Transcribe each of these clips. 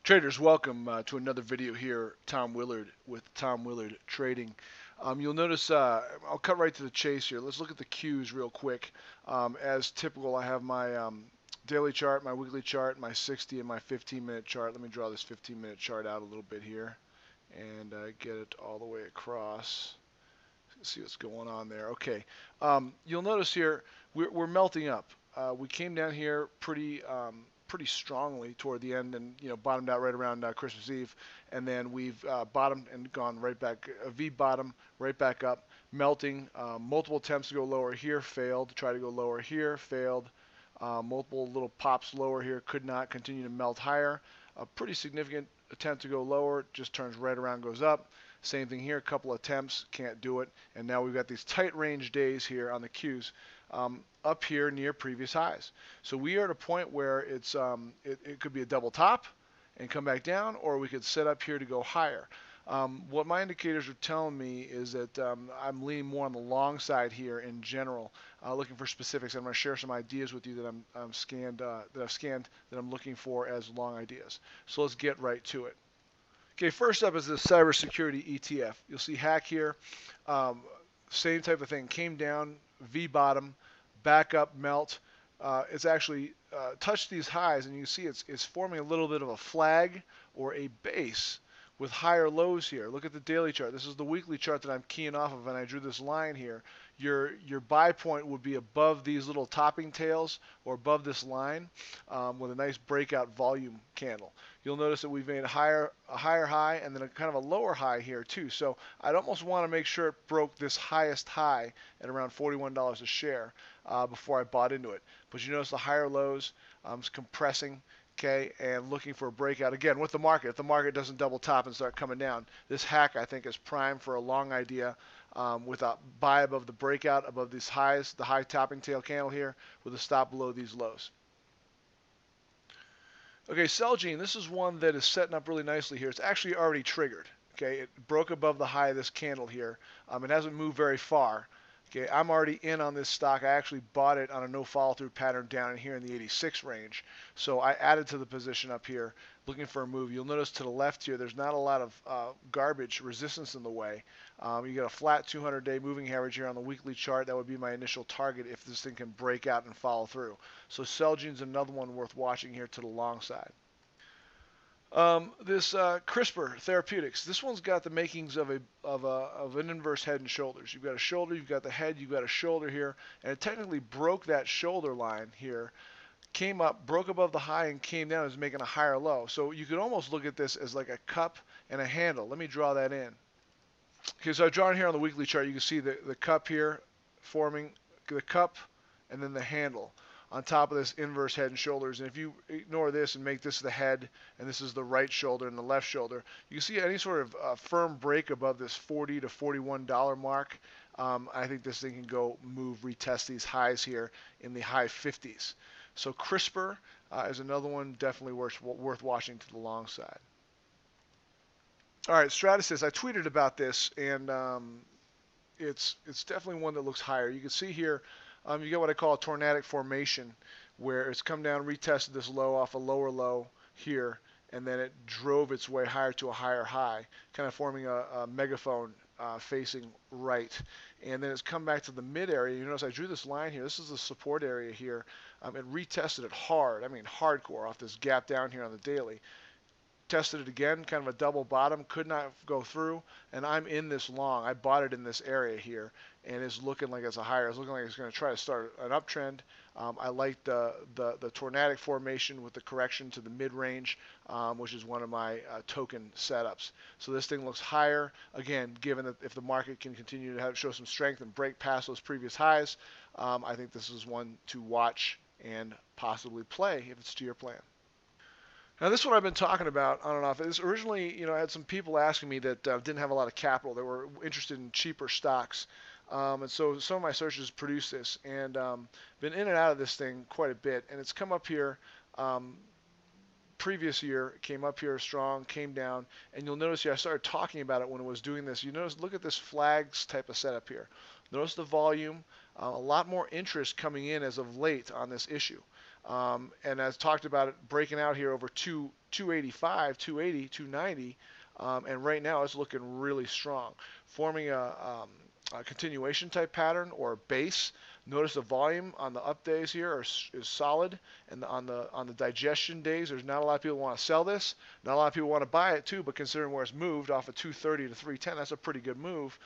Traders, welcome to another video here. Tom Willard with Tom Willard Trading. You'll notice I'll cut right to the chase here. Let's look at the cues real quick. As typical, I have my daily chart, my weekly chart, my 60 and my 15-minute chart. Let me draw this 15-minute chart out a little bit here and get it all the way across. See what's going on there. Okay, you'll notice here we're melting up. We came down here pretty strongly toward the end, and bottomed out right around Christmas Eve, and then we've bottomed and gone right back, a V bottom, right back up, melting. Multiple attempts to go lower here, failed. Try to go lower here, failed. Multiple little pops lower here, could not. Continue to melt higher. A pretty significant attempt to go lower, just turns right around, goes up. Same thing here, a couple attempts, can't do it. And now we've got these tight range days here on the cues up here near previous highs. So we are at a point where it could be a double top and come back down, or we could set up here to go higher. What my indicators are telling me is that I'm leaning more on the long side here in general, looking for specifics. I'm going to share some ideas with you that I've scanned that I'm looking for as long ideas. So let's get right to it. Okay, first up is the cybersecurity ETF. You'll see hack here. Same type of thing. Came down, V bottom, back up, melt. It's actually touched these highs, and you can see it's forming a little bit of a flag or a base with higher lows here. Look at the daily chart. This is the weekly chart that I'm keying off of, and I drew this line here. Your buy point would be above these little topping tails or above this line with a nice breakout volume candle. You'll notice that we've made a higher high and then a kind of a lower high here too. So I'd almost want to make sure it broke this highest high at around $41 a share before I bought into it. But you notice the higher lows, it's compressing. Okay, and looking for a breakout again with the market. If the market doesn't double top and start coming down, this hack I think is prime for a long idea with a buy above the breakout, above these highs, the high topping tail candle here, with a stop below these lows. Okay, Celgene, this is one that is setting up really nicely here. It's actually already triggered. Okay, it broke above the high of this candle here. It hasn't moved very far. Okay, I'm already in on this stock. I actually bought it on a no follow-through pattern down in here in the 86 range. So I added to the position up here, looking for a move. You'll notice to the left here, there's not a lot of garbage resistance in the way. You get a flat 200-day moving average here on the weekly chart. That would be my initial target if this thing can break out and follow through. So Celgene's another one worth watching here to the long side. This CRISPR Therapeutics, this one's got the makings of an inverse head and shoulders. You've got a shoulder, you've got the head, you've got a shoulder here, and it technically broke that shoulder line here, came up, broke above the high, and came down, is making a higher low. So you could almost look at this as like a cup and a handle. Let me draw that in. Okay, so I've drawn here on the weekly chart. You can see the cup here forming the cup and then the handle on top of this inverse head and shoulders. And if you ignore this and make this the head and this is the right shoulder and the left shoulder, you can see any sort of firm break above this $40 to $41 mark. I think this thing can go move, retest these highs here in the high 50s. So CRISPR is another one definitely worth watching to the long side. All right, Stratasys, I tweeted about this, and it's definitely one that looks higher. You can see here, you get what I call a tornadic formation, where it's come down, retested this low off a lower low here, and then it drove its way higher to a higher high, kind of forming a megaphone facing right. And then it's come back to the mid area. You notice I drew this line here. This is the support area here. It retested it hard, I mean hardcore, off this gap down here on the daily. Tested it again, kind of a double bottom, could not go through, and I'm in this long. I bought it in this area here, and it's looking like it's a higher. It's looking like it's going to try to start an uptrend. I like the tornadic formation with the correction to the mid-range, which is one of my token setups. So this thing looks higher. Again, given that if the market can continue to show some strength and break past those previous highs, I think this is one to watch and possibly play if it's to your plan. Now this one I've been talking about on and off. This originally, I had some people asking me that didn't have a lot of capital. They were interested in cheaper stocks. And so some of my searches produced this, and been in and out of this thing quite a bit. And it's come up here previous year, came up here strong, came down, and you'll notice here I started talking about it when it was doing this. You notice, look at this flags type of setup here. Notice the volume, a lot more interest coming in as of late on this issue. And as talked about it, breaking out here over 285, 280, 290, and right now it's looking really strong, forming a continuation type pattern or base. Notice the volume on the up days here is solid, and on the digestion days, there's not a lot of people want to sell this. Not a lot of people want to buy it too, but considering where it's moved off of 230 to 310, that's a pretty good move.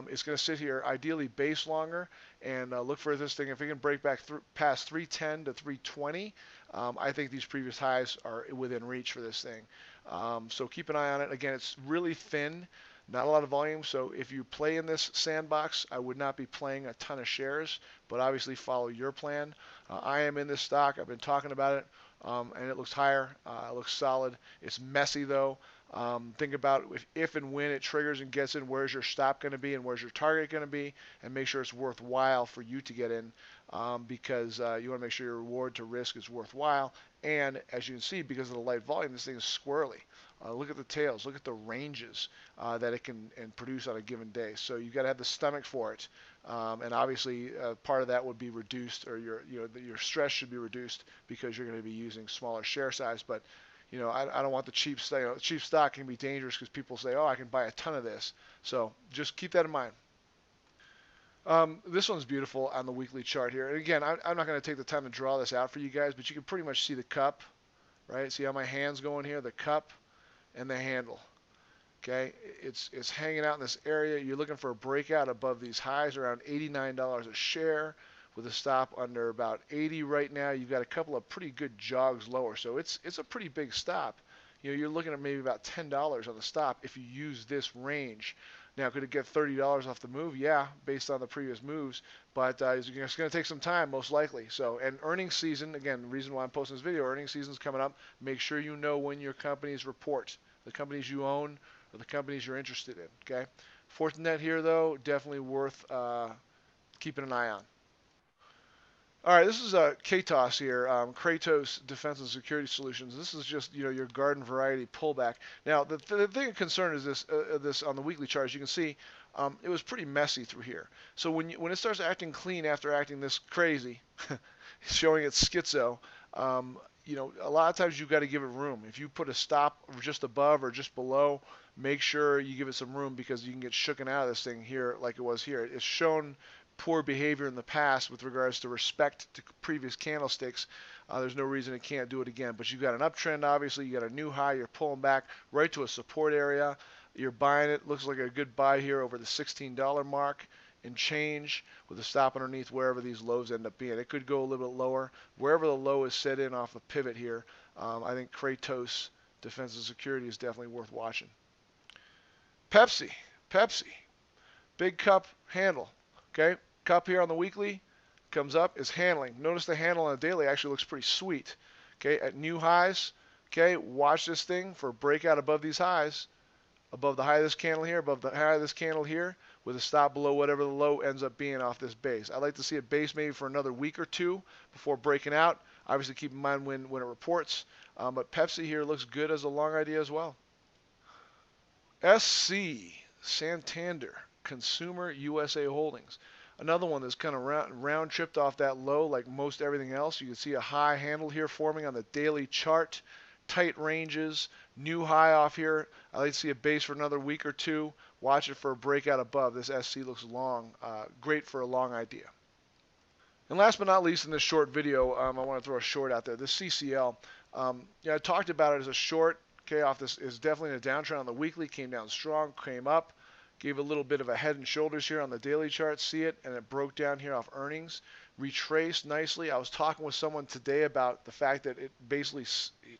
It's going to sit here, ideally base longer, and look for this thing. If it can break back past 310 to 320, I think these previous highs are within reach for this thing. So keep an eye on it. Again, it's really thin, not a lot of volume. So if you play in this sandbox, I would not be playing a ton of shares, but obviously follow your plan. I am in this stock. I've been talking about it, and it looks higher. It looks solid. It's messy though. Think about if and when it triggers and gets in, where's your stop going to be and where's your target going to be, and make sure it's worthwhile for you to get in, because you want to make sure your reward to risk is worthwhile. And as you can see, because of the light volume, this thing is squirrely. Look at the tails, look at the ranges that it can and produce on a given day. So you've got to have the stomach for it, and obviously part of that would be reduced, or your stress should be reduced because you're going to be using smaller share size. But I don't want the cheap stock. Cheap stock can be dangerous because people say, oh, I can buy a ton of this. So just keep that in mind. This one's beautiful on the weekly chart here. And again, I'm not going to take the time to draw this out for you guys, but you can pretty much see the cup, right? See how my hand's going here? The cup and the handle. Okay, it's hanging out in this area. You're looking for a breakout above these highs around $89 a share with a stop under about 80 right now. You've got a couple of pretty good jogs lower, so it's a pretty big stop. You're looking at maybe about $10 on the stop if you use this range. Now, could it get $30 off the move? Yeah, based on the previous moves, but it's going to take some time, most likely. So, and earnings season, again, the reason why I'm posting this video, earnings season is coming up. Make sure you know when your companies report, the companies you own, or the companies you're interested in. Okay, Fortinet here though, definitely worth keeping an eye on. All right, this is Kratos here, Kratos Defense and Security Solutions. This is just your garden variety pullback. Now the thing of concern is this on the weekly chart. As you can see, it was pretty messy through here. So when it starts acting clean after acting this crazy, showing its schizo, a lot of times you've got to give it room. If you put a stop just above or just below, make sure you give it some room because you can get shooken out of this thing here like it was here. It's shown poor behavior in the past with regards to respect to previous candlesticks. There's no reason it can't do it again. But you've got an uptrend, obviously. You got a new high. You're pulling back right to a support area. You're buying it. Looks like a good buy here over the $16 mark and change with a stop underneath wherever these lows end up being. It could go a little bit lower. Wherever the low is set in off the pivot here, I think Kratos Defense and Security is definitely worth watching. Pepsi. Big cup handle. Okay, cup here on the weekly comes up, is handling. Notice the handle on the daily actually looks pretty sweet. Okay, at new highs. Okay, watch this thing for a breakout above these highs, above the high of this candle here, above the high of this candle here, with a stop below whatever the low ends up being off this base. I'd like to see it base maybe for another week or two before breaking out. Obviously, keep in mind when it reports. But Pepsi here looks good as a long idea as well. SC, Santander, Consumer USA Holdings. Another one that's kind of round tripped off that low like most everything else. You can see a high handle here forming on the daily chart. Tight ranges, new high off here. I'd like to see a base for another week or two. Watch it for a breakout above. This SC looks long. Great for a long idea. And last but not least in this short video, I want to throw a short out there. This CCL, I talked about it as a short. Okay, off this is definitely in a downtrend on the weekly. Came down strong, came up, gave a little bit of a head and shoulders here on the daily chart. See it, and it broke down here off earnings. Retraced nicely. I was talking with someone today about the fact that it basically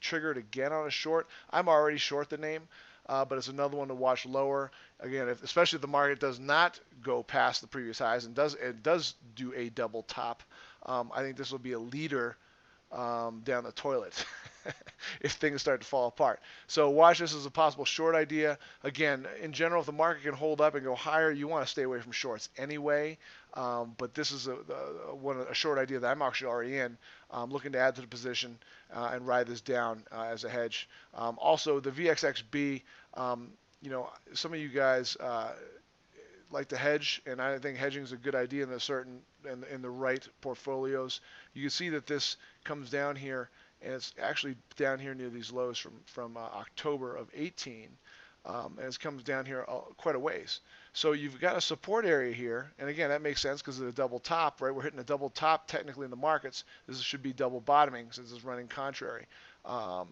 triggered again on a short. I'm already short the name, but it's another one to watch lower. Again, especially if the market does not go past the previous highs and does do a double top, I think this will be a leader down the toilet if things start to fall apart. So watch this as a possible short idea. Again, in general, if the market can hold up and go higher, you want to stay away from shorts anyway. But this is a short idea that I'm actually already in. Looking to add to the position and ride this down as a hedge. Also, the VXXB, some of you guys like to hedge, and I think hedging is a good idea in the right portfolios. You can see that this comes down here, and it's actually down here near these lows from October of 18, and it comes down here quite a ways. So you've got a support area here, and again, that makes sense because of the double top, right? We're hitting a double top technically in the markets. This should be double bottoming since it's running contrary um,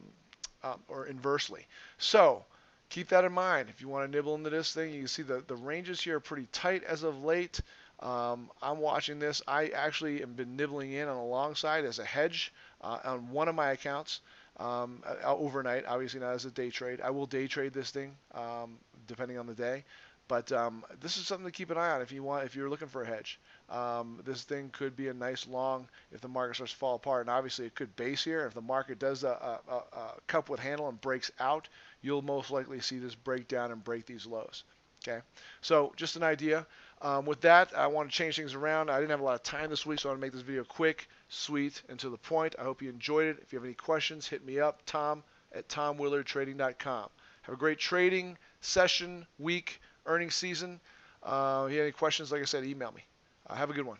or inversely. So keep that in mind. If you want to nibble into this thing, you can see the ranges here are pretty tight as of late. I'm watching this. I actually have been nibbling in on the long side as a hedge on one of my accounts overnight, obviously not as a day trade. I will day trade this thing depending on the day. But this is something to keep an eye on if you're looking for a hedge. This thing could be a nice long if the market starts to fall apart, and obviously it could base here. If the market does a cup with handle and breaks out, you'll most likely see this break down and break these lows. Okay, so just an idea. With that, I want to change things around. I didn't have a lot of time this week, so I want to make this video quick, sweet, and to the point. I hope you enjoyed it. If you have any questions, hit me up, tom@tomwillardtrading.com. Have a great trading session, week, earnings season. If you have any questions, like I said, email me. Have a good one.